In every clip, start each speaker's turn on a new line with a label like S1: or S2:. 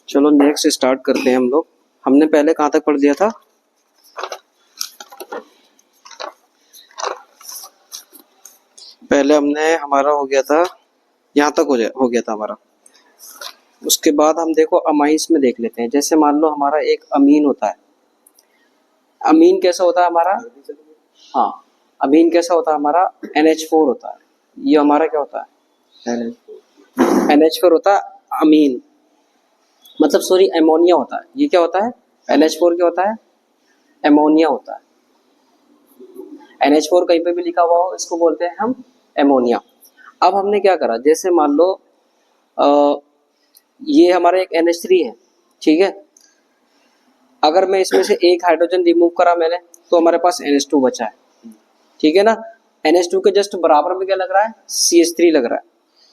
S1: चलो next start करते हैं हम लोग। हमने पहले कहाँ तक पढ़ दिया था? पहले हमने हमारा हो गया था यहाँ तक हो गया था हमारा। उसके बाद हम देखो अमाइंस में देख लेते हैं। जैसे मान लो हमारा एक अमीन होता है। अमीन कैसा होता है हमारा? हाँ, अमीन कैसा होता है हमारा? NH4 होता है। ये हमारा क्या होता है? NH4 होता है अमीन, मतलब सॉरी एमोनिया होता है। ये क्या होता है? NH4 क्या होता है? एमोनिया होता है। NH4 कहीं पे भी लिखा हुआ हो इसको बोलते हैं हम एमोनिया। अब हमने क्या करा, जैसे मान लो ये हमारा एक NH3 है, ठीक है। अगर मैं इसमें से एक हाइड्रोजन रिमूव करा मैंने तो हमारे पास NH2 बचा है, ठीक है ना। NH2 के जस्ट बराबर में क्या लग रहा है? CH3 लग रहा है।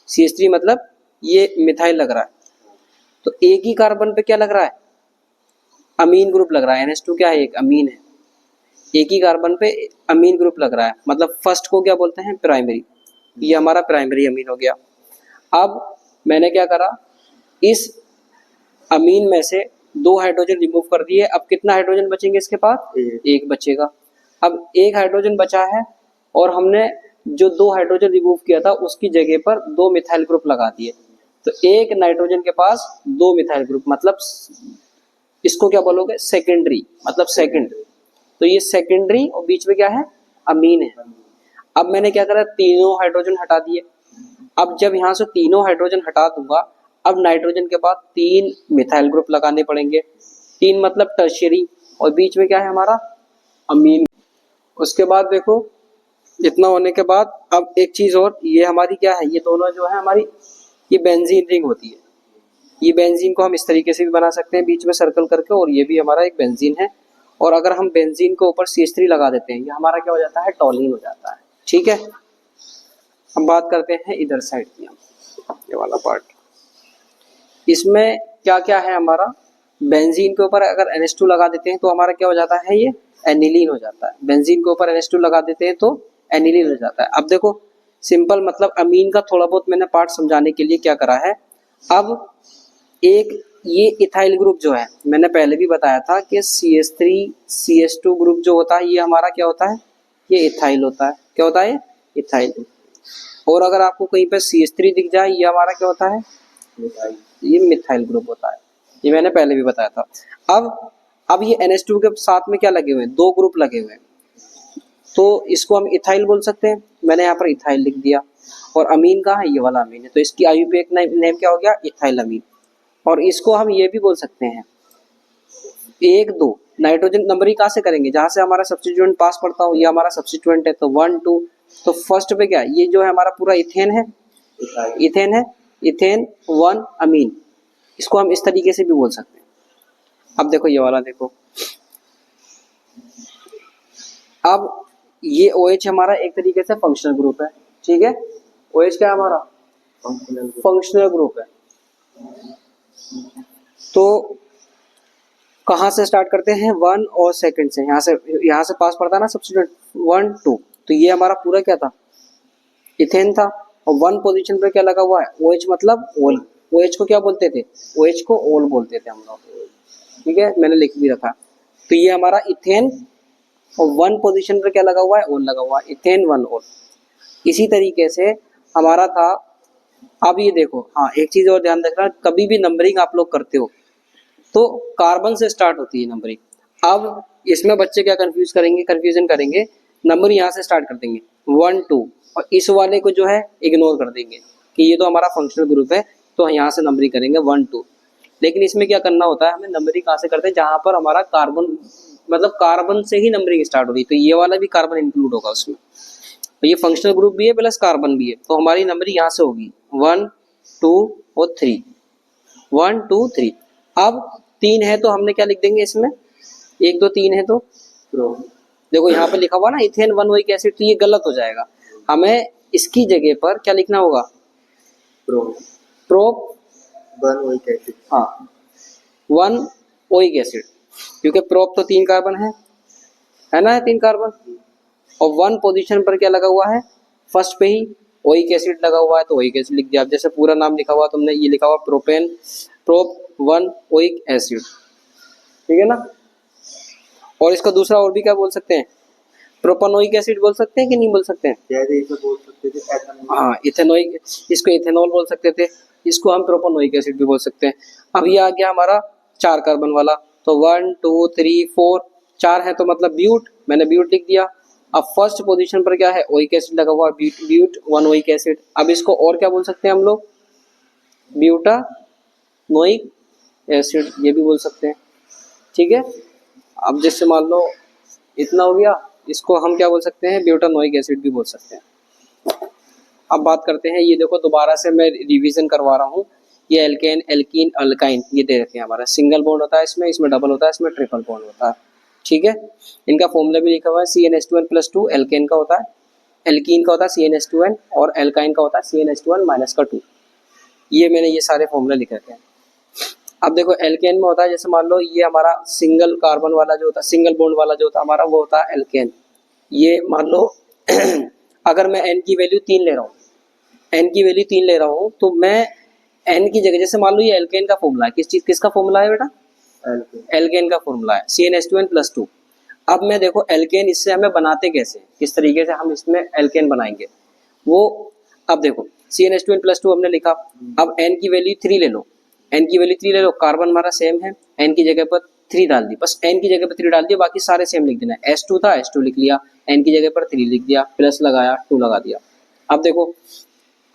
S1: CH3 मतलब ये मिथाइल लग रहा है। तो एक ही कार्बन पे क्या लग रहा है? अमीन ग्रुप लग रहा है। NH2 क्या है? एक अमीन है। एक ही कार्बन पे अमीन ग्रुप लग रहा है, मतलब फर्स्ट को क्या बोलते हैं? प्राइमरी। ये हमारा प्राइमरी अमीन हो गया। अब मैंने क्या करा, इस अमीन में से 2 हाइड्रोजन रिमूव कर दिए। अब कितना हाइड्रोजन बचेंगे इसके पास? एक बचेगा। अब एक हाइड्रोजन बचा है और हमने जो 2 हाइड्रोजन रिमूव किया था उसकी जगह पर 2 मिथाइल ग्रुप लगा दिए। तो एक नाइट्रोजन के पास 2 मिथाइल ग्रुप, मतलब इसको क्या बोलोगे? सेकेंडरी, मतलब सेकंड। तो ये सेकेंडरी और बीच में क्या है? अमीन है। अब मैंने क्या करा, तीनों हाइड्रोजन हटा दिए। अब जब यहाँ से तीनों हाइड्रोजन हटा दूंगा, अब नाइट्रोजन के बाद 3 मिथाइल ग्रुप लगाने पड़ेंगे। 3 मतलब टर्शियरी, और बीच में क्या है हमारा? अमीन। उसके बाद देखो इतना होने के बाद अब एक चीज और, ये हमारी क्या है? ये दोनों जो है हमारी, ये बेंजीन रिंग होती है। ये बेंजीन को हम इस तरीके से भी बना सकते हैं बीच में सर्कल करके, और ये भी हमारा एक बेंजीन है। और अगर हम बेंजीन के ऊपर CH3 लगा देते हैं, ये हमारा क्या हो जाता है? टॉलीन हो जाता है, ठीक है। हम बात करते हैं इधर साइड की, ये वाला पार्ट। इसमें क्या क्या है हमारा? बेंजीन के ऊपर अगर NH2 लगा देते हैं तो हमारा क्या हो जाता है? ये एनिलीन हो जाता है। बेंजीन के ऊपर NH2 लगा देते हैं तो एनिलीन हो जाता है। अब देखो सिंपल, मतलब अमीन का थोड़ा बहुत मैंने पार्ट समझाने के लिए क्या करा है। अब एक ये इथाइल ग्रुप जो है, मैंने पहले भी बताया था कि CH3 CH2 ग्रुप जो होता है ये हमारा क्या होता है? ये इथाइल होता है। क्या होता है? इथाइल। और अगर आपको कहीं पे CH3 दिख जाए, ये हमारा क्या होता है? ये मिथाइल ग्रुप होता है। ये मैंने पहले भी बताया था। अब ये NH2 के साथ में क्या लगे हुए हैं? 2 ग्रुप लगे हुए हैं, तो इसको हम इथाइल बोल सकते हैं। मैंने यहाँ पर इथाइल लिख दिया। और अमीन कहाँ है? ये वाला अमीन है, तो इसकी IUPAC नेम क्या हो गया? इथाइल अमीन। और इसको हम ये भी बोल सकते हैं 1 2 नाइट्रोजन नंबरिंग कहाँ से करेंगे? जहां से हमारा सब्स्टिट्यूएंट पास पड़ता हो, ये हमारा सब्स्टिट्यूएंट है, तो 1 2। तो फर्स्ट पे क्या है? ये जो है हमारा पूरा इथेन है, इथेन है, इथेन 1 अमीन। इसको हम इस तरीके से भी बोल सकते हैं। अब देखो ये वाला देखो, अब ये OH हमारा एक तरीके से फंक्शनल ग्रुप है, ठीक है। OH क्या है हमारा? फंक्शनल ग्रुप है। तो कहाँ से स्टार्ट करते हैं? 1 और सेकंड से, यहाँ से पास पड़ता है ना सब्स्टिट्यूएंट 1 2। तो ये हमारा पूरा क्या था? इथेन था। और 1 पोजीशन पे क्या लगा हुआ है? OH मतलब ओल। OH को क्या बोलते थे? OH को ओल बोलते थे हम लोग, ठीक है, मैंने लिख भी रखा। तो ये हमारा इथेन, और 1 पोजीशन पर क्या लगा हुआ है? ओल लगा हुआ है, इथेन 1 ओल। इसी तरीके से हमारा था। अब ये देखो, हाँ एक चीज और ध्यान रखना, कभी भी नंबरिंग आप लोग करते हो तो कार्बन से स्टार्ट होती है नंबरिंग। अब इसमें बच्चे क्या कंफ्यूजन करेंगे, नंबर यहाँ से स्टार्ट कर देंगे 1 2, और इस वाले को जो है इग्नोर कर देंगे कि ये तो हमारा फंक्शनल ग्रुप है, तो यहाँ से नंबरिंग करेंगे 1 2। लेकिन इसमें क्या करना होता है, हमें नंबरिंग कहाँ से करते हैं? जहां पर हमारा कार्बन, मतलब कार्बन से ही नंबरिंग स्टार्ट हो रही है, तो ये वाला भी कार्बन इंक्लूड होगा उसमें। तो ये फंक्शनल ग्रुप भी है प्लस कार्बन भी है, तो हमारी नंबरिंग यहाँ से होगी 1 2 और 3, 1 2 3। अब 3 है तो हमने क्या लिख देंगे इसमें? 1 2 3 है तो देखो यहाँ पे लिखा हुआ ना इथेन 1 ओइक एसिड, तो ये गलत हो जाएगा। हमें इसकी जगह पर क्या लिखना होगा? Prop 1 oic acid. हाँ, 1 ओइक एसिड, क्योंकि प्रोप तो 3 कार्बन है ना, 3 कार्बन। और 1 पोजीशन पर क्या लगा हुआ है? फर्स्ट पे ही ओइक एसिड लगा हुआ है, तो ओइक एसिड लिख दिया। जैसे पूरा नाम लिखा हुआ तुमने, ये लिखा हुआ प्रोपेन, प्रोप 1 ओइक एसिड, ठीक है ना। और इसका दूसरा और भी क्या बोल सकते हैं, प्रोपानोइक एसिड बोल सकते हैं कि नहीं बोल सकते हैं?
S2: जैसे इसे बोल सकते थे एथेनॉल।
S1: हाँ इथेनोइक, इसको इथेनॉल बोल सकते थे, इसको हम प्रोपानोइक एसिड भी बोल सकते हैं। अब ये आ गया हमारा 4 कार्बन वाला, तो 1 2 3 4, 4 है तो मतलब ब्यूट, मैंने ब्यूट लिख दिया। अब फर्स्ट पोजीशन पर क्या है, ओइक एसिड लगा हुआ, ब्यूट 1 ओइक एसिड। अब इसको और क्या बोल सकते हैं हम लोग, ब्यूटानोइक एसिड, ये भी बोल सकते हैं, ठीक है। अब जैसे मान लो इतना हो गया, इसको हम क्या बोल सकते हैं, ब्यूटानोइक एसिड भी बोल सकते हैं। अब बात करते हैं, ये देखो दोबारा से मैं रिवीजन करवा रहा हूँ, ये एल्केन, एल्कीन, अल्काइन ये दे रखे हैं हमारा, सिंगल बॉन्ड होता है इसमें, इसमें डबल होता है, इसमें ट्रिपल बॉन्ड होता है, ठीक है। इनका फॉर्मूला भी लिखा हुआ है, CnH2n+2 एल्केन का होता है, एल्कीन का होता है CnH2n, और एल्काइन का होता है CnH2n-2। ये मैंने ये सारे फॉर्मूला लिख रखे हैं। अब देखो एल्केन में होता है, जैसे मान लो ये हमारा सिंगल कार्बन वाला जो होता है, सिंगल बॉन्ड वाला जो होता है हमारा, वो होता है एल्केन। ये मान लो अगर मैं n की वैल्यू 3 ले रहा हूँ, n की वैल्यू 3 ले रहा हूँ, तो मैं n की जगह, जैसे मान लो ये एल्केन का फॉर्मूला है, किसका फॉर्मूला है बेटा, एल्केन का फॉर्मूला है CnH2n+2। अब मैं देखो एल्केन इससे हमें बनाते कैसे, किस तरीके से हम इसमें एल्केन बनाएंगे वो, अब देखो CnH2n+2 हमने लिखा, अब n की वैल्यू 3 ले लो, n की वैल्यू 3 ले लो, कार्बन हमारा सेम है, n की जगह पर 3 डाल दी, बस n की जगह पर 3 डाल दिया, बाकी सारे सेम लिख देना है। S2 था S2 लिख लिया, n की जगह पर 3 लिख दिया, प्लस लगाया 2 लगा दिया। अब देखो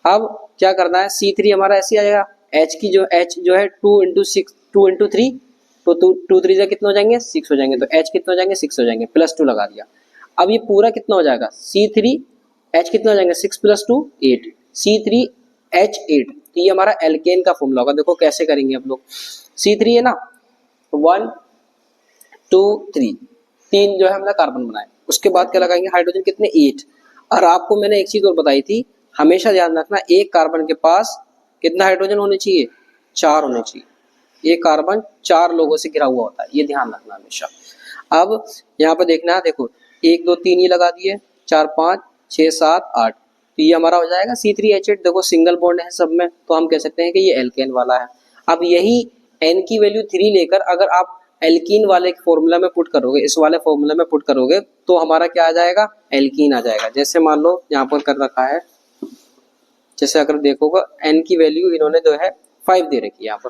S1: अब क्या करना है, C3 हमारा ऐसे आ जाएगा, H की जो H जो है 2 × 6 2 × 3, तो 2 3 जा कितना हो जाएंगे 6 हो जाएंगे, तो H कितना हो जाएंगे 6 हो जाएंगे, प्लस 2 लगा दिया। अब ये पूरा कितना हो जाएगा, C3 H कितना हो जाएगा 6 + 2 8, C3H8, तो ये हमारा एल्केन का फॉर्मूला होगा। देखो कैसे करेंगे हम लोग, C3 है ना, 1 2 3, 3 जो है हमने कार्बन बनाए, उसके बाद क्या लगाएंगे, हाइड्रोजन कितने 8। और आपको मैंने एक चीज और बताई थी, हमेशा ध्यान रखना एक कार्बन के पास कितना हाइड्रोजन होने चाहिए, 4 होने चाहिए। एक कार्बन 4 लोगों से घिरा हुआ होता है, ये ध्यान रखना हमेशा। अब यहाँ पर देखना है, देखो 1 2 3 ये लगा दिए, 4 5 6 7 8, तो ये हमारा हो जाएगा C3H8। देखो सिंगल बॉन्ड है सब में, तो हम कह सकते हैं कि ये एल्केन वाला है। अब यही n की वैल्यू 3 लेकर अगर आप एल्कीन वाले फॉर्मूला में पुट करोगे, इस वाले फॉर्मूला में पुट करोगे, तो हमारा क्या आ जाएगा, एल्कीन आ जाएगा। जैसे मान लो यहाँ पर कर रखा है, जैसे अगर देखोगे n की वैल्यू इन्होंने जो है 5 दे रखी है यहाँ पर,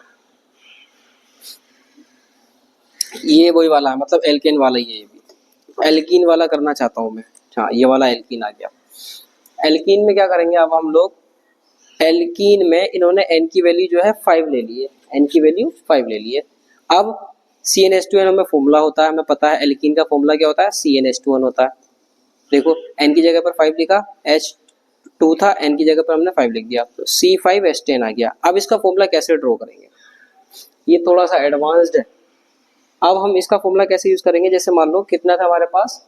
S1: ये वही वाला है, मतलब एल्केन वाला ही है, ये भी एल्कीन वाला करना चाहता हूँ मैं। हाँ ये वाला एल्कीन आ गया। एल्कीन में क्या करेंगे अब हम लोग, एल्कीन में इन्होंने n की वैल्यू जो है 5 ले ली है, n की वैल्यू 5 ले ली है। अब CnH2n हमें फॉर्मूला होता है, हमें पता है एल्कीन का फॉर्मूला क्या होता है, CnH2n होता है। देखो n की जगह पर 5 लिखा, H2 था, n की जगह पर हमने 5 लिख दिया, तो C5H10 आ गया। अब इसका फॉर्मूला कैसे ड्रॉ करेंगे, ये थोड़ा सा एडवांस्ड है। अब हम इसका फॉर्मूला कैसे यूज करेंगे, जैसे मान लो कितना था हमारे पास,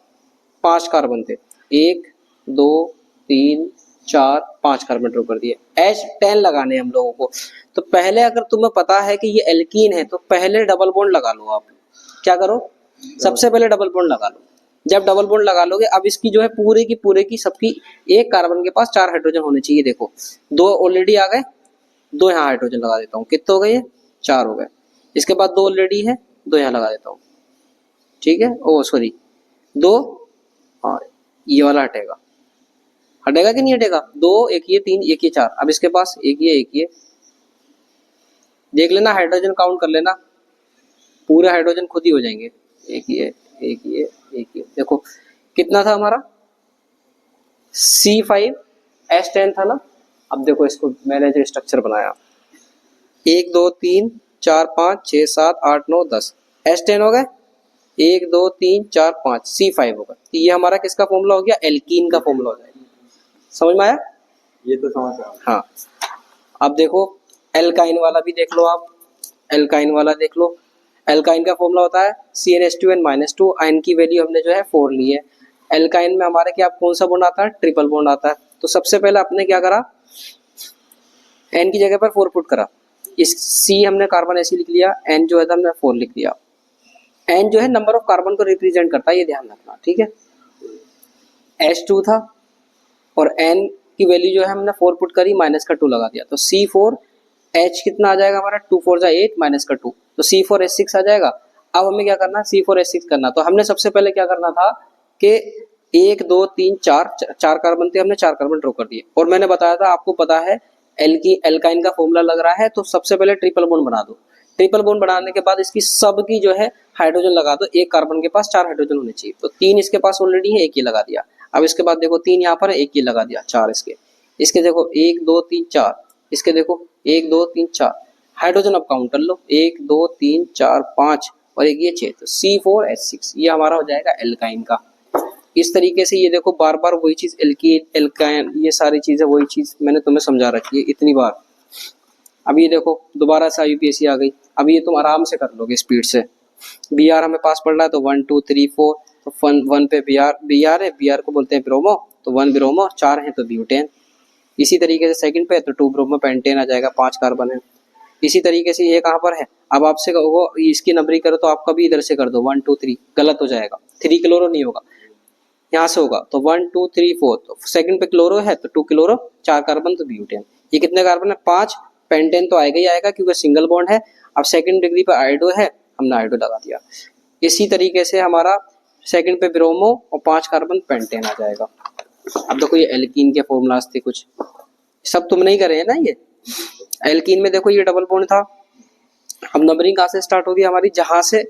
S1: 5 कार्बन थे, 1 2 3 4 5 कार्बन ड्रॉ कर दिए, H10 लगाने हम लोगों को। तो पहले अगर तुम्हें पता है कि ये एल्कीन है, तो पहले डबल बॉन्ड लगा लो। आप क्या करो, सबसे पहले डबल बॉन्ड लगा लो। जब डबल बॉन्ड लगा लोगे, अब इसकी जो है पूरे की सबकी, एक कार्बन के पास 4 हाइड्रोजन होने चाहिए। देखो 2 ऑलरेडी आ गए, 2 यहाँ हाइड्रोजन लगा देता हूँ, कितने हो गए, 4 हो गए। इसके बाद 2 ऑलरेडी है, 2 यहाँ लगा देता हूँ, ठीक है। ओ सॉरी 2, हाँ ये वाला हटेगा, हटेगा कि नहीं हटेगा, 2 एक ये 3 एक ये 4, अब इसके पास एक ये देख लेना, हाइड्रोजन काउंट कर लेना, पूरे हाइड्रोजन खुद ही हो जाएंगे, एक ये देखो कितना था हमारा, C5H10 था ना। अब देखो इसको मैंने जो स्ट्रक्चर बनाया, 1 2 3 4 5 6 7 8 9 10, H10 हो गए, 1 2 3 4 5, C5 होगा, तो ये हमारा किसका फॉर्मूला हो गया, एल्कीन का फॉर्मूला हो जाएगा। समझ में आया,
S2: ये तो समझ आया।
S1: हाँ अब देखो एल्काइन वाला भी देख लो, आप एल्काइन वाला देख लो। एल्काइन का फॉर्मूला होता है CnH2n-2, n की वैल्यू हमने जो है 4 ली है। एल्काइन में हमारे क्या कौन सा बॉन्ड आता है, ट्रिपल बॉन्ड आता है। तो सबसे पहले आपने क्या करा, n की जगह पर 4 पुट करा, इस C हमने कार्बन ऐसे लिख लिया, n जो है हमने 4 लिख दिया। n जो है नंबर ऑफ कार्बन को रिप्रेजेंट करता है, ये ध्यान रखना, ठीक है। H2 था और n की वैल्यू जो है हमने 4 पुट करी, माइनस का 2 लगा दिया, तो C4 H कितना आ जाएगा हमारा 2 4 जा 8 माइनस का 2, तो C4H6 आ जाएगा। अब हमें क्या करना है, C4H6 करना। तो हमने सबसे पहले क्या करना था कि 1 2 3 4 कार्बन थे, हमने 4 कार्बन ड्रॉ कर दिए। और मैंने बताया था, आपको पता है एल्काइन का फॉर्मूला लग रहा है, तो सबसे पहले ट्रिपल बॉन्ड बना दो। ट्रिपल बॉन्ड बनाने के बाद इसकी सबकी जो है हाइड्रोजन लगा दो। एक कार्बन के पास 4 हाइड्रोजन होने चाहिए, तो 3 इसके पास ऑलरेडी है, 1 ये लगा दिया। अब इसके बाद देखो 3 यहाँ पर है, 1 ये लगा दिया, 4 इसके देखो 1 2 3 4, इसके देखो 1 2 3 4 हाइड्रोजन। अब काउंट कर लो 1 2 3 4 5 और एक ये 6, तो C4H6 ये हमारा हो जाएगा एल्काइन का। इस तरीके से ये देखो बार बार वही चीज एल्काइन, ये सारी चीजें वही चीज मैंने तुम्हें समझा रखी है इतनी बार। अब ये देखो दोबारा से यूपीएससी आ गई। अब ये तुम आराम से कर लोगे स्पीड से। बी आर हमें पास पड़ रहा है, तो 1 2 3 4, तो 1 पे बी आर है, बी आर को बोलते हैं ब्रोमो, तो 1 ब्रोमो, 4 है तो ब्यूटेन। इसी तरीके से सेकंड पे तो 2 ब्रोमो पेंटेन आ जाएगा, 5 कार्बन है। इसी तरीके से ये कहाँ पर है, अब आपसे कहो इसकी नंबरिंग करो तो आप कभी इधर से कर दो 1 2 3, गलत हो जाएगा, 3 क्लोरो नहीं होगा, यहाँ से होगा। तो 1 2 3 4, तो सेकंड पे क्लोरो है तो 2 क्लोरो, 4 कार्बन तो ब्यूटेन। ये कितने कार्बन है, 5। पेंटेन तो आएगा ही आएगा क्योंकि सिंगल बॉन्ड है। अब सेकंड डिग्री पे आयोडो है, हमने आयोडो लगा दिया। इसी तरीके से हमारा सेकंड पे ब्रोमो और 5 कार्बन पेंटेन आ जाएगा। अब देखो ये एल्कीन के फॉर्मूलाज थे कुछ, सब तुम नहीं करे है ना। ये एल्कीन में देखो ये डबल बॉन्ड था। अब नंबरिंग कहाँ से स्टार्ट होगी हमारी, जहां से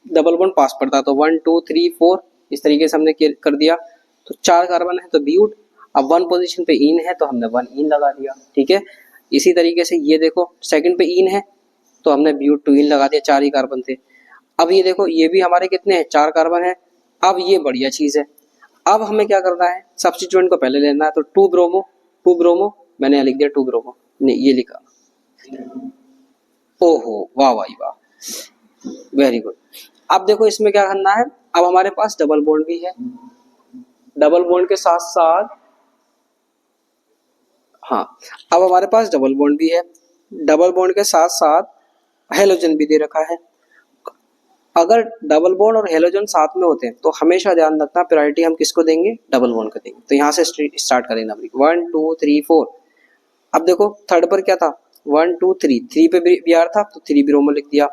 S1: डबल बॉन्ड पास पड़ता, तो 1 2 3 4 इस तरीके से हमने कर दिया। तो 4 कार्बन है तो ब्यूट। अब 1 पोजीशन पे इन है तो हमने 1 इन लगा दिया, ठीक है। इसी तरीके से ये देखो सेकंड पे इन है तो हमने ब्यूट 2 इन लगा दिया, 4 ही कार्बन थे। अब ये देखो ये भी हमारे कितने हैं, 4 कार्बन है। अब ये बढ़िया चीज है, अब हमें क्या करना है, सब्स्टिट्यूएंट को पहले लेना है। तो 2 ब्रोमो मैंने लिख दिया, 2 ब्रोमो नहीं ये लिखा। ओहो वाह भाई वाह, वेरी गुड। अब देखो इसमें क्या करना है, अब हमारे पास डबल बॉन्ड भी है, डबल बॉन्ड के साथ साथ, हाँ अब हमारे पास डबल बॉन्ड भी है, डबल बॉन्ड के साथ साथ हेलोजन भी दे रखा है। अगर डबल बॉन्ड और हेलोजन साथ में होते हैं तो हमेशा ध्यान रखना प्रायोरिटी हम किसको देंगे, डबल बॉन्ड को देंगे। तो यहाँ से स्टार्ट करेंगे नंबरिंग 1 2 3 4। अब देखो थर्ड पर क्या था, 1 2 3, 3 पे बी आर था तो 3 ब्रोमो लिख दिया।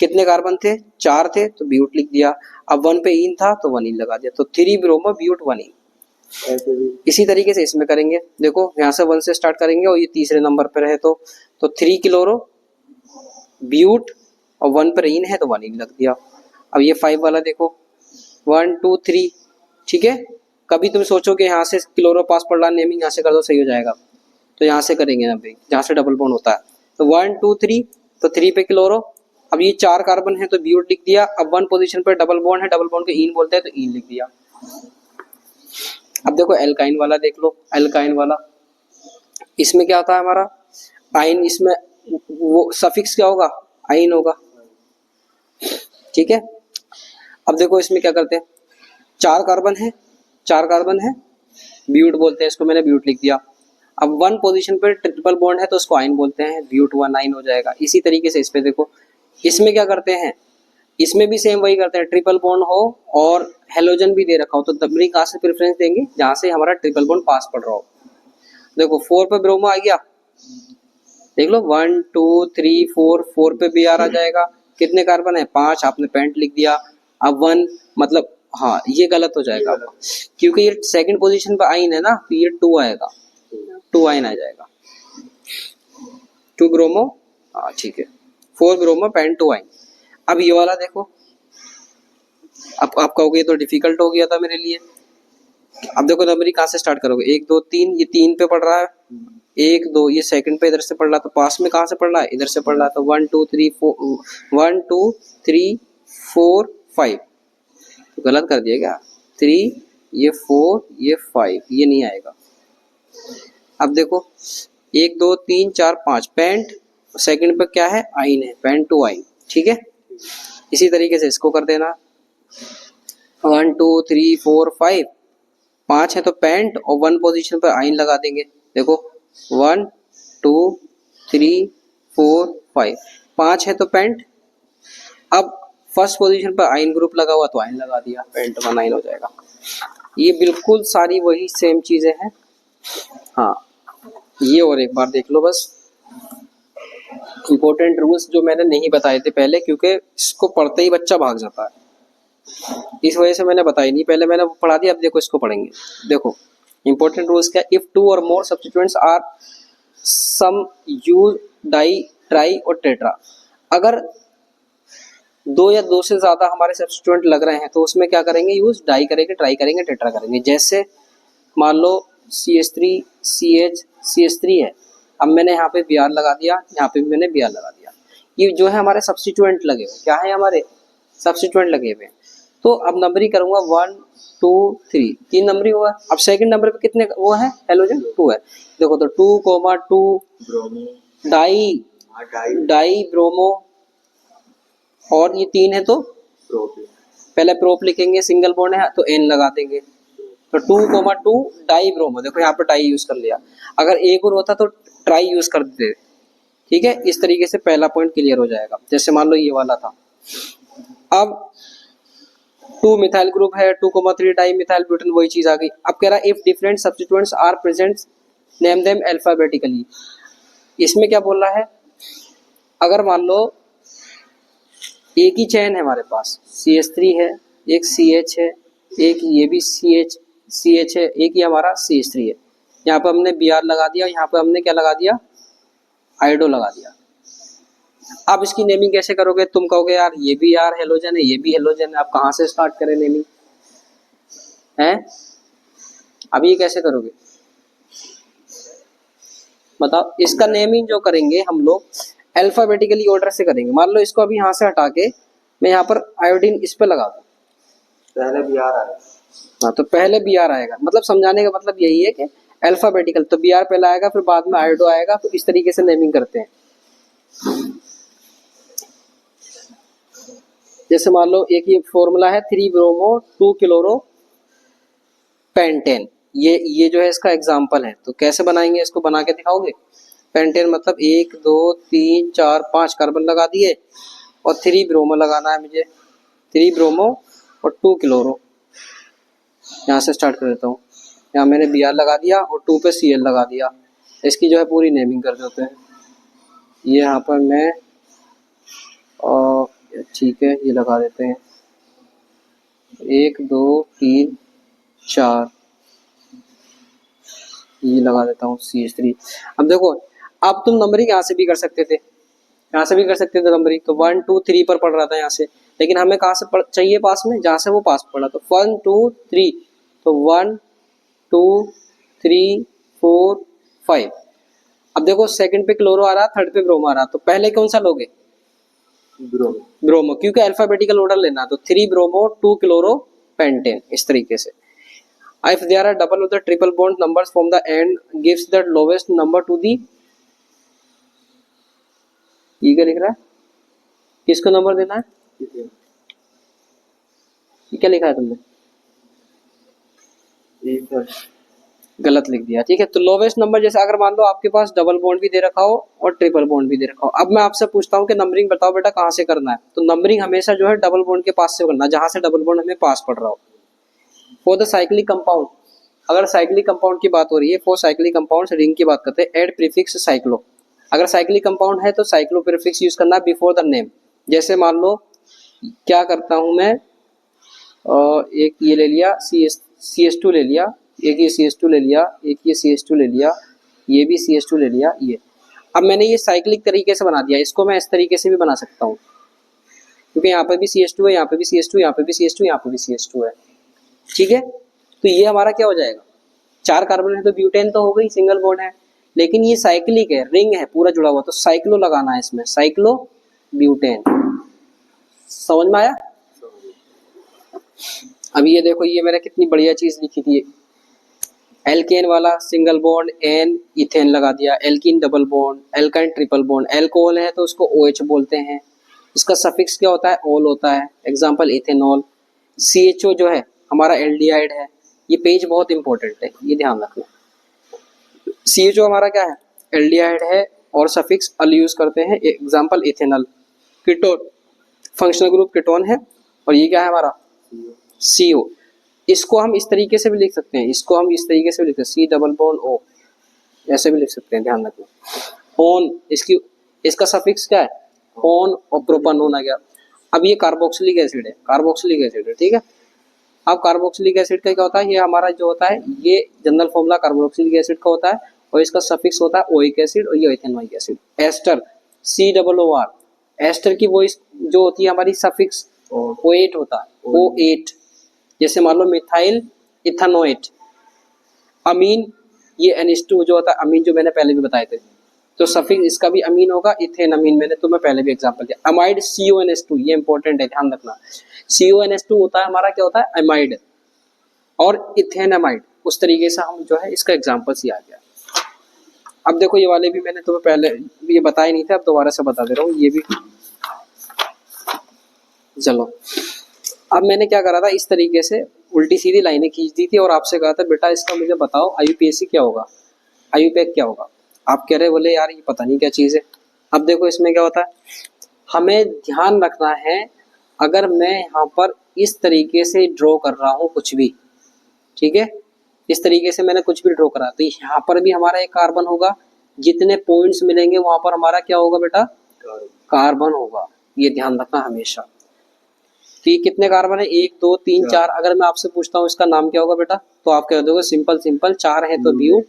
S1: कितने कार्बन थे, 4 थे तो ब्यूट लिख दिया। अब 1 पे इन था तो 1 इन लगा दिया, तो 3 ब्रोमो ब्यूट 1 इन। इसी तरीके से इसमें करेंगे, देखो यहाँ से 1 से स्टार्ट करेंगे और ये तीसरे नंबर पर है तो 3 क्लोरो ब्यूट और 1 पर इन है तो 1 इन लग दिया। अब ये 5 वाला देखो 1 2 3, ठीक है। कभी तुम सोचोगे यहाँ से क्लोरो पास पड़ रहा, नेमिंग यहाँ से कर दो सही हो जाएगा, तो यहाँ से करेंगे ना भाई जहाँ से डबल बॉन्ड होता है। तो 1 2 3, तो 3 पे क्लोरो। अब ये 4 कार्बन है तो ब्यूट लिख दिया। अब 1 पोजीशन पे डबल बॉन्ड है, डबल बॉन्ड को इन बोलते हैं तो इन लिख दिया। अब देखो एल्काइन वाला देख लो, एल्काइन वाला इसमें क्या होता है हमारा आइन, इसमें वो सफिक्स क्या होगा, आइन होगा, ठीक है। अब देखो इसमें क्या करते हैं, 4 कार्बन है ब्यूट बोलते हैं इसको, मैंने ब्यूट लिख दिया। अब 1 पोजीशन पे ट्रिपल बॉन्ड है तो उसको आइन बोलते हैं, ब्यूट 1 आइन हो जाएगा। इसी तरीके से इस पे देखो, इसमें क्या करते हैं, इसमें भी सेम वही करते हैं, ट्रिपल बॉन्ड हो और हेलोजन भी दे रखा हो तो नंबरिंग कहाँ से प्रेफरेंस देंगे, जहां से हमारा ट्रिपल बॉन्ड पास पड़ रहा हो। देखो 4 पे ब्रोमो आ गया, देख लो 1 2 3 4, 4 पे बी आर आ जाएगा। कितने कार्बन है, 5, आपने पेंट लिख दिया। अब 1 मतलब हाँ ये गलत हो जाएगा क्योंकि ये सेकंड पोजीशन पे आइन है ना, तो ये 2 आएगा, 2 आइन आ जाएगा, 2 ब्रोमो, हाँ ठीक है, 4 ब्रोमो पेंट 2 आइन। अब ये वाला देखो, अब आप कहोगे ये तो डिफिकल्ट हो गया था मेरे लिए। अब देखो नंबरिंग कहाँ से स्टार्ट करोगे, 1 2 3, ये 3 पे पड़ रहा है, 1 2 ये सेकंड पे इधर से पड़ रहा, तो पास में कहाँ से पड़ रहा है, इधर से पड़ रहा है। तो 1 2 3 4, 1 2 3 4 5, तो गलत कर दिया क्या, 3 ये 4 ये 5, ये नहीं आएगा। अब देखो 1 2 3 4 5 पेंट, सेकंड पे क्या है, आइन है, पेंट 2 आइन, ठीक है। इसी तरीके से इसको कर देना 1 2 3 4 5, 5 है तो पेंट और 1 पोजीशन पर आइन लगा देंगे। देखो 1 2 3 4 5, 5 है तो पेंट। अब फर्स्ट पोजीशन पर आइन ग्रुप लगा हुआ तो आइन लगा दिया, पेंट 1 आइन हो जाएगा। ये बिल्कुल सारी वही सेम चीजें हैं। हाँ ये और एक बार देख लो बस, इंपॉर्टेंट रूल्स जो मैंने नहीं बताए थे पहले, क्योंकि इसको पढ़ते ही बच्चा भाग जाता है, इस वजह से मैंने बताई नहीं, पहले मैंने पढ़ा दिया। अब देखो इसको पढ़ेंगे। देखो इंपॉर्टेंट रूल्स क्या, if two or more substituents are same use di tri or tetra, अगर दो या दो से ज्यादा हमारे सब्स्टिट्यूएंट लग रहे हैं तो उसमें क्या करेंगे, यूज डाई करेंगे, ट्राई करेंगे, टेट्रा करेंगे। जैसे मान लो CH3 CH CH3 है, अब मैंने यहाँ पे Br लगा दिया, यहाँ पे भी मैंने Br लगा दिया। ये जो है हमारे सब्स्टिट्यूएंट लगे हुए, क्या है हमारे सब्स्टिट्यूएंट लगे हुए। तो अब नंबरिंग करूंगा 1 2 3, 3 नंबरिंग हुआ। अब सेकंड नंबर पे कितने वो है हेलोजन, 2 है। देखो तो 2 2
S2: bromo,
S1: di
S2: di,
S1: di bromo, और ये 3 है तो
S2: प्रोप,
S1: पहले प्रोप लिखेंगे, सिंगल बॉन्ड है तो N लगा देंगे। तो 2 2 डाई ब्रोमो, देखो यहाँ पे डाई यूज कर लिया, अगर एक और होता तो ट्राई यूज कर देते। ठीक है, इस तरीके से पहला पॉइंट क्लियर हो जाएगा। जैसे मान लो ये वाला था। अब 2 मिथाइल ग्रुप है, 2 3 डाई मिथाइल ब्यूटेन, वही चीज आ गई। अब कह रहा है if different substituents are present name them alphabetically. इसमें क्या बोल रहा है, अगर मान लो एक ही चेन है हमारे पास, CH3 है, एक CH है, एक ये भी CH है, एक ही हमारा CH3 है। यहाँ पे हमने Br लगा दिया, यहाँ पे हमने क्या लगा दिया, आयोडो लगा दिया। अब इसकी नेमिंग कैसे करोगे, तुम कहोगे यार ये भी यार हेलोजन है, ये भी हेलोजन है, आप कहाँ से स्टार्ट करें नेमिंग है, अब ये कैसे करोगे बताओ। इसका नेमिंग जो करेंगे हम लोग अल्फाबेटिकली ऑर्डर से करेंगे। मान लो इसको अभी यहाँ से हटा के मैं यहाँ पर आयोडीन इस पे लगा दूं,
S2: पहले Br आएगा।
S1: हाँ तो पहले Br आएगा, मतलब समझाने का मतलब यही है कि अल्फाबेटिकल, तो Br पहले आएगा, फिर बाद में आयोडो आएगा, तो इस तरीके से नेमिंग करते हैं। जैसे मान लो एक ये फॉर्मूला है 3 ब्रोमो 2 क्लोरो पेंटेन, ये जो है इसका एग्जाम्पल है। तो कैसे बनाएंगे, इसको बना के दिखाओगे। पेंटेन मतलब 1 2 3 4 5 कार्बन लगा दिए और 3 ब्रोमो लगाना है मुझे, 3 ब्रोमो और 2 क्लोरो। यहाँ से स्टार्ट कर देता हूँ, यहाँ मैंने Br लगा दिया और 2 पे Cl लगा दिया। इसकी जो है पूरी नेमिंग कर देते हैं। ये यहाँ पर मैं ठीक है ये लगा देते हैं 1 2 3 4, ये लगा देता हूँ CH3। अब देखो, अब तुम नंबरिंग यहाँ से भी कर सकते थे, यहाँ से भी कर सकते थे नंबरिंग, तो 1 2 3 पर पढ़ रहा था यहाँ से, लेकिन हमें कहाँ से चाहिए पास में, जहाँ से वो पास पड़ा, तो 1 2 3, तो 1 2 3 4 5। अब देखो सेकंड पे क्लोरो आ रहा, थर्ड पे ब्रोमो आ रहा, तो पहले कौन सा लोगे, ब्रोमो, क्योंकि अल्फाबेटिकल ऑर्डर लेना, तो 3 ब्रोमो 2 क्लोरो पेंटेन, इस तरीके से। If there are double or the triple bond numbers from the end gives the lowest number to the, ये क्या लिख रहा है, किसको नंबर देना है, ये क्या लिखा है तुमने, गलत लिख दिया। ठीक है, तो लोवेस्ट नंबर, जैसे अगर मान लो आपके पास डबल बॉन्ड भी दे रखा हो और ट्रिपल बॉन्ड भी दे रखा हो। अब मैं आपसे पूछता हूँ कि नंबरिंग बताओ बेटा कहाँ से करना है, तो नंबरिंग हमेशा जो है डबल बॉन्ड के पास से करना, जहां से डबल बॉन्ड हमें पास पड़ रहा हो। फॉर द साइक्लिक कंपाउंड, अगर साइक्लिक कंपाउंड की बात हो रही है, फॉर साइक्लिक कंपाउंड रिंग की बात करते हैं, एड प्रीफिक्स साइक्लो। अगर साइक्लिक कंपाउंड है तो साइक्लो प्रीफिक्स यूज करना बिफोर द नेम। जैसे मान लो क्या करता हूं मैं, एक ये ले लिया CH2 ले लिया, एक ये CH2 ले लिया, एक ये CH2 ले लिया, ये भी CH2 ले लिया, ये। अब मैंने ये साइक्लिक तरीके से बना दिया, इसको मैं इस तरीके से भी बना सकता हूँ, क्योंकि यहाँ पे भी CH2 है, यहाँ पे भी CH2, यहाँ पे भी CH2, यहाँ पे भी CH2 है। ठीक है, तो ये हमारा क्या हो जाएगा, 4 कार्बन है तो ब्यूटेन तो हो गई, सिंगल बॉन्ड है, लेकिन ये साइक्लिक है, रिंग है पूरा जुड़ा हुआ, तो साइक्लो लगाना है इसमें, साइक्लो ब्यूटेन। समझ में आया। अब ये देखो, ये मैंने कितनी बढ़िया चीज लिखी थी, एल्केन वाला सिंगल बॉन्ड एन इथेन लगा दिया, alkene double bond, alkyne triple bond, alcohol है तो उसको OH बोलते हैं, इसका सफिक्स क्या होता है, ओल होता है, एग्जाम्पल इथेनॉल। CHO जो है हमारा एल्डिहाइड है, ये पेज बहुत इंपॉर्टेंट है, ये ध्यान रखना। CHO हमारा क्या है, एल्डिहाइड है, और सफिक्स अल यूज करते हैं, example ethanol. Ketone, functional group ketone है, और ये क्या है हमारा CO। इसको हम इस तरीके से भी लिख सकते हैं, इसको हम इस तरीके से भी लिख सकते हैं, C डबल बॉन्ड O, ऐसे भी लिख सकते हैं, ध्यान रखना। ओन, इसकी इसका सफिक्स क्या है, ऑन और प्रोपानोन आ गया। अब ये कार्बोक्सिलिक एसिड है, कार्बोक्सिलिक एसिड है, ठीक है। अब कार्बोक्सिलिक एसिड का क्या होता है, ये हमारा जो होता है ये जनरल फॉर्मूला कार्बोक्सिलिक एसिड का होता है और इसका सफिक्स होता है ओइक एसिड और ये ethanoic acid. Ester COOR, ester की वो जो होती है हमारी सफिक्स O8 होता है, O8। जैसे मान लो मिथाइल इथेनोएट। अमीन ये NH2 जो होता है अमीन, जो मैंने पहले भी बताए थे, तो सफिक्स इसका भी अमीन होगा इथेन अमीन, मैंने तुम्हें पहले भी एग्जांपल दिया। अमाइड CONH2, ये इंपॉर्टेंट है, ध्यान रखना। CONH2 होता है हमारा क्या होता है, अमाइड और इथेन अमाइड। उस तरीके से हम जो है इसका एग्जांपल ही आ गया। अब देखो ये वाले भी मैंने तुम्हें पहले ये बताए नहीं थे, अब दोबारा से बता दे रहा हूँ ये भी। चलो अब मैंने क्या करा था, इस तरीके से उल्टी सीधी लाइनें खींच दी थी और आपसे कहा था बेटा इसका मुझे बताओ IUPAC क्या होगा, IUPAC क्या होगा। आप कह रहे बोले यार ये पता नहीं क्या चीज़ है। अब देखो इसमें क्या होता है, हमें ध्यान रखना है, अगर मैं यहाँ पर इस तरीके से ड्रॉ कर रहा हूँ कुछ भी, ठीक है, इस तरीके से मैंने कुछ भी ड्रॉ करा, तो यहाँ पर भी हमारा एक कार्बन होगा, जितने पॉइंट्स मिलेंगे वहां पर हमारा क्या होगा बेटा, कार्बन होगा। ये ध्यान रखना हमेशा कि कितने कार्बन है, 1 2 3 4। अगर मैं आपसे पूछता हूँ इसका नाम क्या होगा बेटा, तो आप कह दोगे सिंपल सिंपल, 4 है तो ब्यूट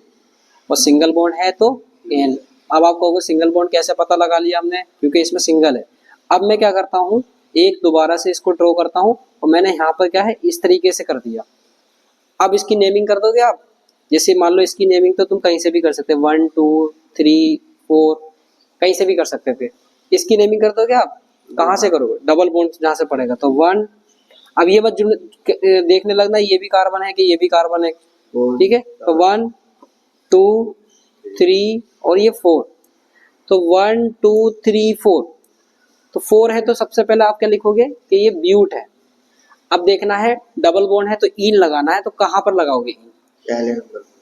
S1: और सिंगल बॉन्ड है तो एन। अब आप कहोगे सिंगल बॉन्ड कैसे पता लगा लिया हमने, क्योंकि इसमें सिंगल है। अब मैं क्या करता हूँ, एक दोबारा से इसको ड्रॉ करता हूँ और मैंने यहाँ पर क्या है इस तरीके से कर दिया। अब इसकी नेमिंग कर दोगे आप, जैसे मान लो इसकी नेमिंग तो तुम कहीं से भी कर सकते, 1 2 3 4 कहीं से भी कर सकते थे। इसकी नेमिंग कर दोगे आप, कहाँ से करोगे, डबल बॉन्ड जहाँ से पड़ेगा तो 1। अब ये मत देखने लगना ये भी कार्बन है कि ये भी कार्बन है, ठीक है। तो 1 2 3 और ये 4, तो 1 2 3 4, तो 4 है तो सबसे पहले आप क्या लिखोगे कि ये ब्यूट है। अब देखना है डबल बॉन्ड है तो ईन लगाना है, तो कहाँ पर लगाओगे ईन,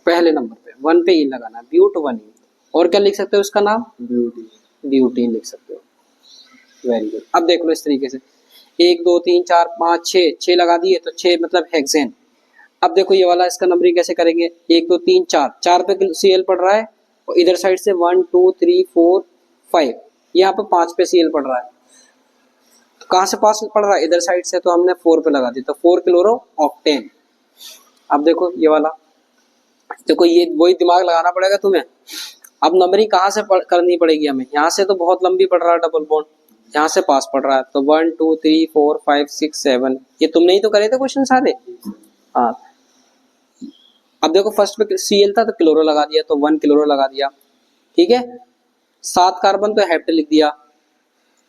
S1: पहले नंबर पे 1 पे ईन लगाना है, ब्यूट 1 ईन। और क्या लिख सकते हो उसका नाम, ब्यूटीन लिख सकते हो। Very good. अब देख लो इस तरीके से 1 2 3 4 5 6 लगा दिए, तो 6 मतलब हेक्सेन। अब देखो ये वाला इसका नंबरिंग कैसे करेंगे, 1 2 3 4 पे Cl पड़ रहा है और इधर साइड से 1 2 3 4 5, यहाँ पे 5 पे Cl पड़ रहा है। तो कहाँ से पास पड़ रहा है, इधर साइड से, तो हमने 4 पे लगा दी, तो 4 क्लोरो ऑक्टेन। अब देखो ये वाला, देखो ये वही दिमाग लगाना पड़ेगा तुम्हें। अब नंबरिंग कहाँ से करनी पड़ेगी हमें, यहाँ से तो बहुत लंबी पड़ रहा है डबल बॉन्ड, यहाँ से पास पड़ रहा है, तो 1 2 3 4 5 6 7, ये तुमने ही तो करे थे क्वेश्चन सारे। हाँ अब देखो फर्स्ट पे Cl था तो क्लोरो लगा दिया, तो 1 क्लोरो लगा दिया, ठीक है। 7 कार्बन तो हेप्ट लिख दिया।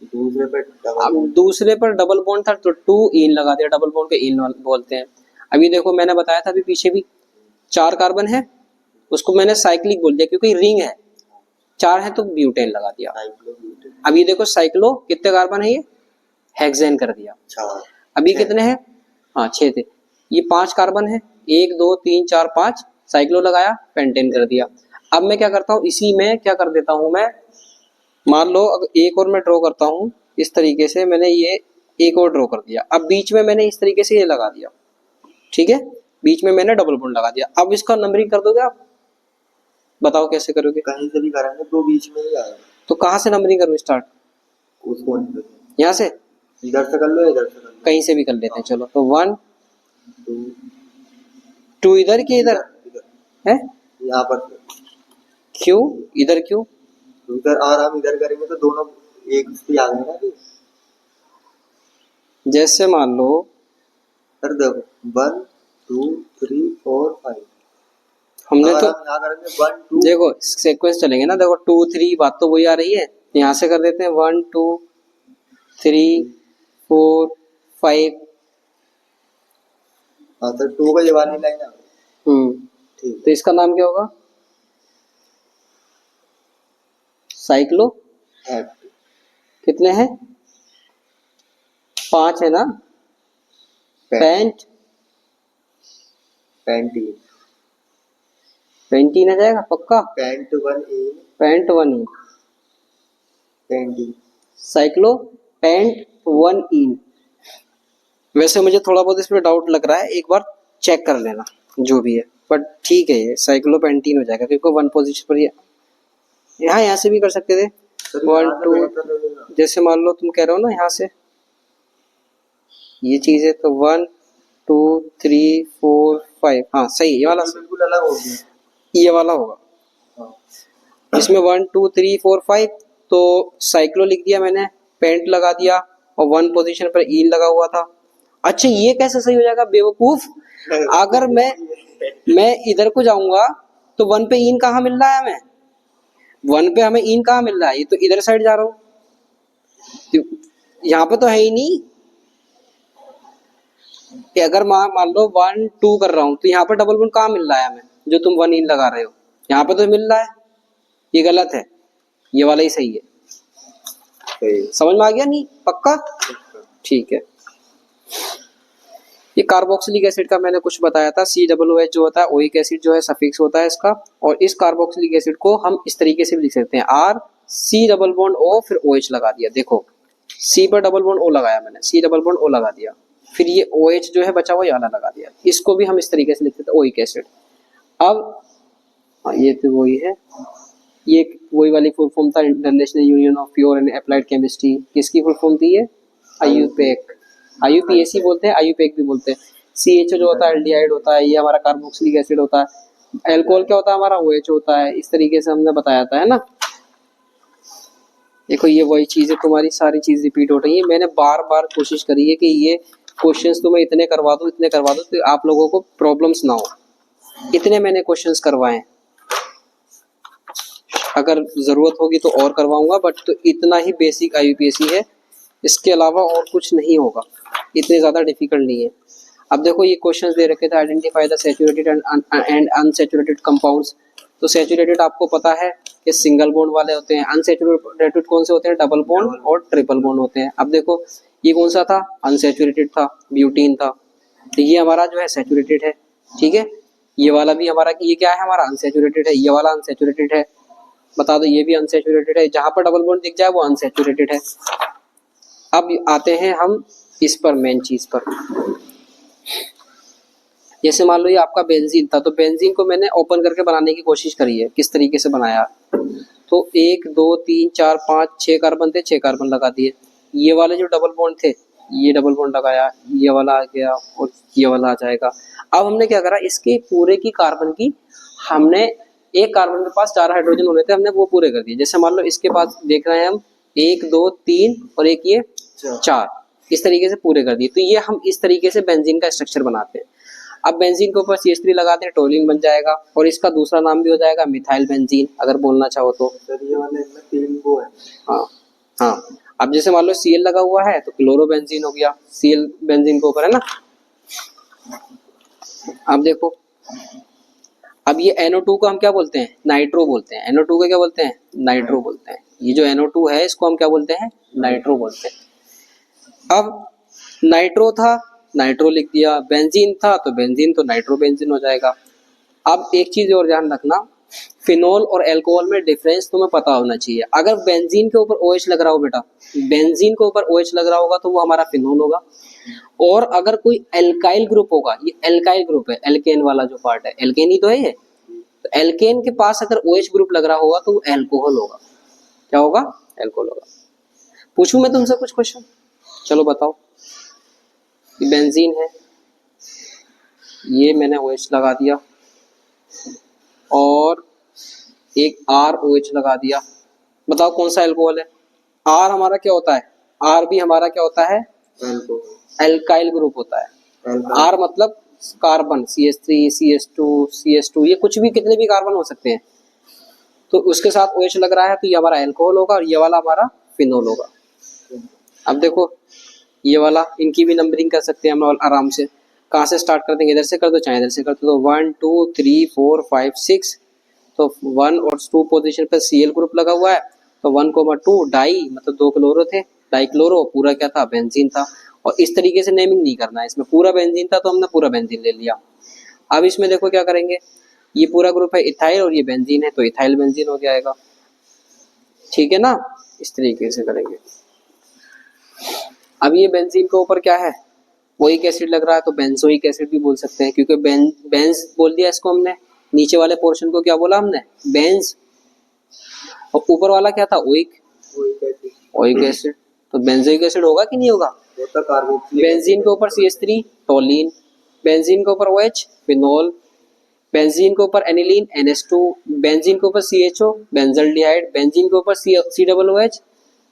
S1: दूसरे पर डबल बॉन्ड था तो 2 ईन लगा दिया, डबल बॉन्ड को ईन बोलते हैं। अभी देखो मैंने बताया था अभी पीछे भी 4 कार्बन है, उसको मैंने साइक्लिक बोल दिया क्योंकि रिंग है, 4 है तो ब्यूटेन लगा दिया। अभी देखो साइक्लो कितने कार्बन है, ये हेक्सेन कर दिया। अभी कितने हैं, हाँ 6 थे, ये 5 कार्बन है, 1 2 3 4 5, साइक्लो लगाया, पेंटेन कर दिया। अब मैं क्या करता हूँ, इसी में क्या कर देता हूँ मैं, मान लो अगर एक और मैं ड्रॉ करता हूँ इस तरीके से, मैंने ये एक और ड्रॉ कर दिया। अब बीच में मैंने इस तरीके से ये लगा दिया, ठीक है, बीच में मैंने डबल बॉन्ड लगा दिया। अब इसका नंबरिंग कर दोगे आप, बताओ कैसे करोगे,
S2: कहीं से भी करेंगे तो बीच में ही आएगा।
S1: तो कहाँ से नंबरिंग करूँ स्टार्ट,
S2: उसको
S1: यहाँ से,
S2: इधर से कर लो, इधर से कर लो,
S1: कहीं से भी कर लेते हैं। चलो तो 1 2 इधर के इधर है,
S2: यहाँ पर
S1: क्यों इधर, क्यों
S2: इधर, और हम इधर करेंगे तो दोनों एक ही आ गए ना।
S1: जैसे मान लो
S2: कर देखो 1 2 3 4 5,
S1: हमने तो
S2: यहाँ करेंगे 1 2,
S1: देखो सीक्वेंस चलेंगे ना, देखो 2 3 बात तो वही आ रही है, यहाँ से कर देते हैं 1 2 3 4 5।
S2: हाँ तो 2 का ये वाली लाइन आ गई, ठीक।
S1: तो इसका नाम क्या होगा, साइक्लो
S2: हेप्ट।
S1: कितने हैं, 5 है ना, पेंटीन आ जाएगा पक्का,
S2: पेंट 1 इन,
S1: पेंट 1 इन,
S2: पेंटीन,
S1: साइक्लो पेंट 1 इन। वैसे मुझे थोड़ा बहुत इसमें डाउट लग रहा है, एक बार चेक कर लेना जो भी है, बट ठीक है ये साइक्लोपेंटीन हो जाएगा क्योंकि 1 पोजीशन पर, यहाँ से भी कर सकते थे,
S2: सर
S1: 1
S2: यहाँ से
S1: 2
S2: बेहतर लगेगा।
S1: जैसे मान लो तुम कह रहे हो ना यहाँ से ये चीज है तो 1 2 3 4 5, हाँ सही, ये वाला
S2: बिल्कुल अलग हो गया।
S1: ये वाला होगा।
S2: हाँ।
S1: इसमें 1 2 3 4 5 तो साइक्लो लिख दिया मैंने, पेंट लगा दिया और 1 पोजीशन पर ईन लगा हुआ था। अच्छा ये कैसे सही हो जाएगा बेवकूफ? अगर मैं इधर को जाऊंगा तो 1 पे ईन कहाँ मिल रहा है हमें? 1 पे हमें ईन कहाँ मिल रहा है? ये तो इधर साइड जा रहा हूँ, यहाँ पे तो है ही नहीं। कि अगर मान लो 1 2 कर रहा हूँ तो यहाँ पर डबल बॉन्ड कहाँ मिल रहा है हमें, जो तुम 1 ईन लगा रहे हो? यहाँ पे तो मिल रहा है, ये गलत है, ये वाला ही सही है।
S2: सही।
S1: समझ में आ गया? नहीं पक्का? ठीक है। ये कार्बोक्सिलिक एसिड का मैंने कुछ बताया था, COOH जो होता है ओइक एसिड जो है सफिक्स होता है इसका, और इस कार्बोक्सिलिक एसिड को हम इस तरीके से भी लिख सकते हैं R C double bond O फिर OH लगा दिया। देखो C पर डबल बॉन्ड O लगाया मैंने, C डबल बॉन्ड O लगा दिया, फिर ये OH जो है बचा हुआ ये वाला लगा दिया। इसको भी हम इस तरीके से लिख सकते हैं ओइक एसिड। अब ये तो वही है, ये वही वाली फुल फॉर्म था international union of pure and applied chemistry. किसकी फुल फॉर्म थी ये? IUPAC, IUPAC बोलते हैं, IUPAC भी बोलते हैं। CHO जो होता है एल्डिहाइड होता है, ये हमारा कार्बोक्सिलिक एसिड होता है। अल्कोहल क्या होता है हमारा? OH होता है। इस तरीके से हमने बताया था, है ना। देखो ये वही चीज है, तुम्हारी सारी चीज रिपीट हो रही है। मैंने बार बार कोशिश करी है कि ये क्वेश्चंस तुम्हें इतने करवा दूं तो आप लोगों को प्रॉब्लम्स ना हो। इतने मैंने क्वेश्चंस करवाए, अगर जरूरत होगी तो और करवाऊंगा, बट तो इतना ही बेसिक IUPAC है, इसके अलावा और कुछ नहीं होगा, इतने ज्यादा डिफिकल्ट नहीं है। अब देखो ये क्वेश्चंस दे रखे थे, identify the saturated and unsaturated compounds. तो सैचुरेटेड आपको पता है कि सिंगल बॉन्ड वाले होते हैं, अनसैचुरेटेड कौन से होते हैं? डबल बॉन्ड और ट्रिपल बॉन्ड होते हैं। अब देखो ये कौन सा था? अनसैचुरेटेड था, ब्यूटीन था। तो ये हमारा जो है सैचुरेटेड है, ठीक है। ये वाला भी हमारा, ये क्या है हमारा? अनसैचुरेटेड है। ये वाला अनसैचुरेटेड है, बता दो। ये भी अनसैचुरेटेड है, जहां पर डबल बॉन्ड दिख जाए वो अनसैचुरेटेड है। अब आते हैं हम इस पर, मेन चीज पर। जैसे मान लो ये आपका बेंजीन था, तो बेंजीन को मैंने ओपन करके बनाने की कोशिश करी है। किस तरीके से बनाया? तो 1 2 3 4 5 6 कार्बन थे, 6 कार्बन लगा दिए। ये वाले जो डबल बॉन्ड थे, ये डबल बॉन्ड लगाया, ये वाला आ गया और ये वाला आ जाएगा। अब हमने क्या करा, इसके पूरे की कार्बन की हमने, एक कार्बन के पास 4 हाइड्रोजन होने थे, हमने वो पूरे कर दिए। जैसे मान लो इसके पास देख रहे हैं हम 1 2 3 और एक ये 4, इस तरीके से पूरे कर दिए। तो ये हम इस तरीके से बेंजीन का स्ट्रक्चर बनाते हैं। अब बेंजीन के ऊपर CH3 लगाते हैं, टोलिन बन जाएगा, और इसका दूसरा नाम भी हो जाएगा मिथाइल बेंजीन, अगर बोलना चाहो तो।
S2: सर ये वाले में 3 वो है।
S1: हाँ हाँ। अब जैसे मान लो Cl लगा हुआ है तो क्लोरो बेंजीन हो गया, Cl बेंजीन के ऊपर, है ना। अब देखो, अब ये NO2 को हम क्या बोलते हैं? नाइट्रो बोलते हैं। NO2 को क्या बोलते हैं? नाइट्रो बोलते हैं। ये जो NO2 है इसको हम क्या बोलते हैं? नाइट्रो बोलते हैं। अब नाइट्रो था, नाइट्रो लिख दिया, बेंजीन था तो बेंजीन, तो नाइट्रो बेंजीन हो जाएगा। अब एक चीज और ध्यान रखना, फिनोल और अल्कोहल में डिफरेंस तुम्हें पता होना चाहिए। अगर बेंजीन के ऊपर OH लग रहा हो बेटा, बेंजीन के ऊपर OH लग रहा होगा तो वो हमारा फिनोल होगा। और अगर कोई एल्काइल ग्रुप होगा, ये एल्काइल ग्रुप है, एल्केन वाला जो पार्ट है, एल्केन ही तो है ये, तो एल्केन के पास अगर OH ग्रुप लग रहा होगा तो वो अल्कोहल होगा। क्या होगा? अल्कोहल होगा। पूछूं मैं तुमसे कुछ क्वेश्चन? चलो बताओ। ये बेंजीन है, ये मैंने OH लगा दिया और एक ROH लगा दिया। बताओ कौन सा अल्कोहल है? R हमारा क्या होता है? R भी हमारा क्या होता है? एल्काइल ग्रुप होता है। R मतलब कार्बन, CH3 CH2 CH2, ये कुछ भी, कितने भी कार्बन हो सकते हैं। तो उसके साथ OH लग रहा है तो ये हमारा अल्कोहल होगा और ये वाला हमारा फिनोल होगा। अब देखो ये वाला, इनकी भी नंबरिंग कर सकते हैं हम आराम से। कहाँ से स्टार्ट कर देंगे? इधर से कर दो चाहे इधर से कर दो। तो 1 2 3 4 5 6, तो 1 और 2 पोजीशन पर Cl ग्रुप लगा हुआ है, तो 1,2 डाई, मतलब 2 क्लोरो थे, डाई क्लोरो, पूरा क्या था? बेंजीन था। और इस तरीके से नेमिंग नहीं करना है, इसमें पूरा बेंजीन था तो हमने पूरा बेंजीन ले लिया। अब इसमें देखो क्या करेंगे, ये पूरा ग्रुप है इथाइल और ये बेंजीन है, तो इथाइल बेंजीन हो जाएगा, ठीक है ना। इस तरीके से करेंगे। अब ये बेंजीन के ऊपर क्या है? ओइक एसिड लग रहा है, तो बेंजोइक एसिड भी बोल सकते हैं, क्योंकि बेंज बोल दिया इसको हमने। नीचे वाले पोर्शन को क्या बोला हमने? बेंज। और ऊपर वाला क्या था? ओइक।
S2: वही कैसे
S1: ओइक एसिड, तो बेंजोइक एसिड होगा कि नहीं होगा?
S2: होता कार्बोक्सिलिक
S1: बेंजीन के ऊपर CH3 टोलिन, बेंजीन के ऊपर OH फिनोल, बेंजीन के ऊपर एनिलीन NH2, बेंजीन के ऊपर CHO बेंजल्डिहाइड, बेंजीन के ऊपर COOH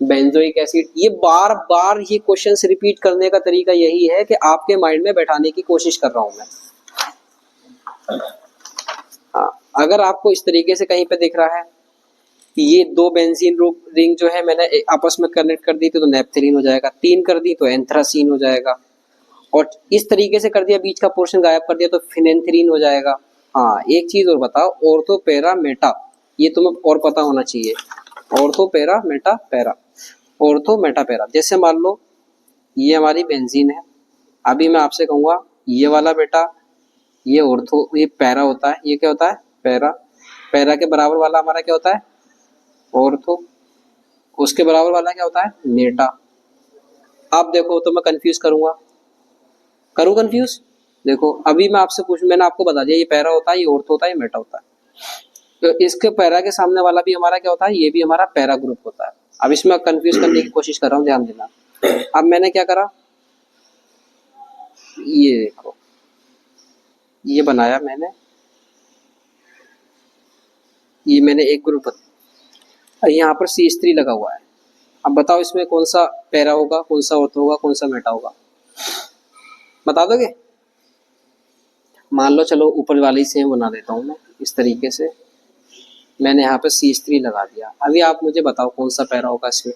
S1: बेंजोइक एसिड। ये बार बार ये क्वेश्चंस रिपीट करने का तरीका यही है कि आपके माइंड में बैठाने की कोशिश कर रहा हूं मैं। हाँ, अगर आपको इस तरीके से कहीं पे दिख रहा है कि ये दो बेंजीन रिंग जो है मैंने आपस में कनेक्ट कर दी तो नेपथलीन हो जाएगा, 3 कर दी तो एंथ्रासीन हो जाएगा, और इस तरीके से कर दिया बीच का पोर्शन गायब कर दिया तो फिनेंथ्रीन हो जाएगा। हाँ, एक चीज और बताओ, ऑर्थो पैरा मेटा, ये तुम्हें और पता होना चाहिए। Ortho para Meta para, ortho Meta para. जैसे मान लो ये हमारी बेंजीन है, अभी मैं आपसे कहूंगा ये वाला बेटा ये ऑर्थो, ये पैरा होता है, ये क्या होता है? पैरा। पैरा के बराबर वाला हमारा क्या होता है? ऑर्थो। उसके बराबर वाला क्या होता है? मेटा। अब देखो तो मैं कंफ्यूज करूंगा, करूँ कंफ्यूज? देखो अभी मैं आपसे पूछ, मैंने आपको बता दिया ये पैरा होता है, ये ऑर्थो होता है, ये मेटा होता है। तो इसके पैरा के सामने वाला भी हमारा क्या होता है? ये भी हमारा पैरा ग्रुप होता है। अब इसमें कंफ्यूज करने की कोशिश कर रहा हूँ, ध्यान देना। अब मैंने क्या करा, ये देखो ये बनाया मैंने, ये मैंने एक ग्रुप, यहाँ पर CH3 लगा हुआ है। अब बताओ इसमें कौन सा पैरा होगा, कौन सा ऑर्थो होगा, कौन सा मेटा होगा? बता दोगे? मान लो चलो ऊपर वाली से बना देता हूँ मैं इस तरीके से, मैंने यहाँ पे CH3 लगा दिया। अभी आप मुझे बताओ कौन सा पैरा होगा इसमें?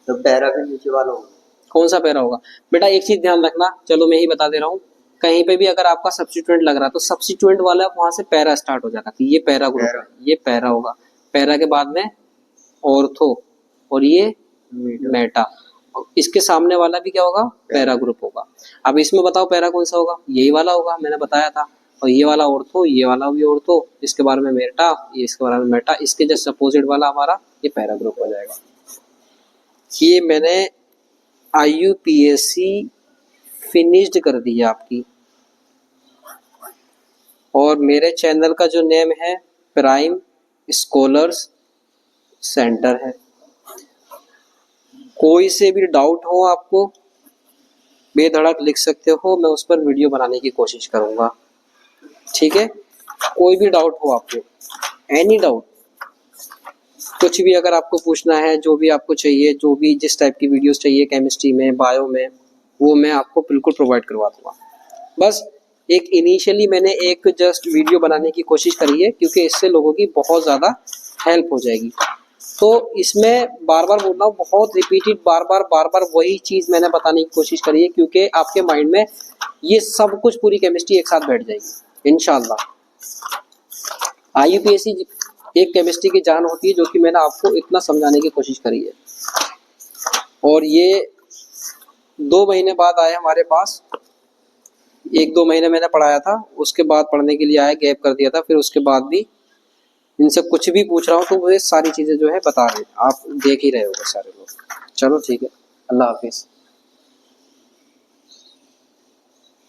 S2: तो पैरा के नीचे वाला होगा।
S1: कौन सा पैरा होगा? बेटा एक चीज ध्यान रखना, चलो मैं ही बता दे रहा हूँ, कहीं पे भी अगर आपका सब्स्टिट्यूएंट लग रहा है तो सब्स्टिट्यूएंट वाला वहां से पैरा स्टार्ट हो जाएगा, तो ये पैरा ग्रुप है, ये पैरा होगा। पैरा के बाद में ऑर्थो और ये मेटा, इसके सामने वाला भी क्या होगा? पैरा ग्रुप होगा। अब इसमें बताओ पैरा कौन सा होगा? यही वाला होगा, मैंने बताया था। और ये वाला ऑर्थो, ये वाला भी ऑर्थो, इसके बारे में मेटा, ये इसके बारे में मेटा, इसके जस्ट अपोजिट वाला हमारा ये पैरा ग्रुप हो जाएगा। ये मैंने IUPAC फिनिश्ड कर दी है आपकी, और मेरे चैनल का जो नेम है प्राइम स्कॉलर्स सेंटर है। कोई से भी डाउट हो आपको बेधड़क लिख सकते हो, मैं उस पर वीडियो बनाने की कोशिश करूंगा, ठीक है? कोई भी डाउट हो आपको, एनी डाउट, कुछ भी अगर आपको पूछना है, जो भी आपको चाहिए, जो भी जिस टाइप की वीडियोस चाहिए केमिस्ट्री में, बायो में, वो मैं आपको बिल्कुल प्रोवाइड करवा दूंगा। बस एक इनिशियली मैंने एक जस्ट वीडियो बनाने की कोशिश करी है, क्योंकि इससे लोगों की बहुत ज़्यादा हेल्प हो जाएगी। तो इसमें बार बार बोल रहा हूँ, बहुत रिपीटेड, बार बार वही चीज़ मैंने बताने की कोशिश करी है, क्योंकि आपके माइंड में ये सब कुछ, पूरी केमिस्ट्री एक साथ बैठ जाएगी इंशाल्लाह। IUPAC एक केमिस्ट्री की जान होती है, जो कि मैंने आपको इतना समझाने की कोशिश करी है। और ये 2 महीने बाद आए हमारे पास, 1-2 महीने मैंने पढ़ाया था, उसके बाद पढ़ने के लिए आया, गैप कर दिया था, फिर उसके बाद भी इनसे कुछ भी पूछ रहा हूँ तो वो सारी चीज़ें जो है बता रहे हैं, आप देख ही रहे होगे सारे लोग। चलो ठीक है, अल्लाह हाफिज़।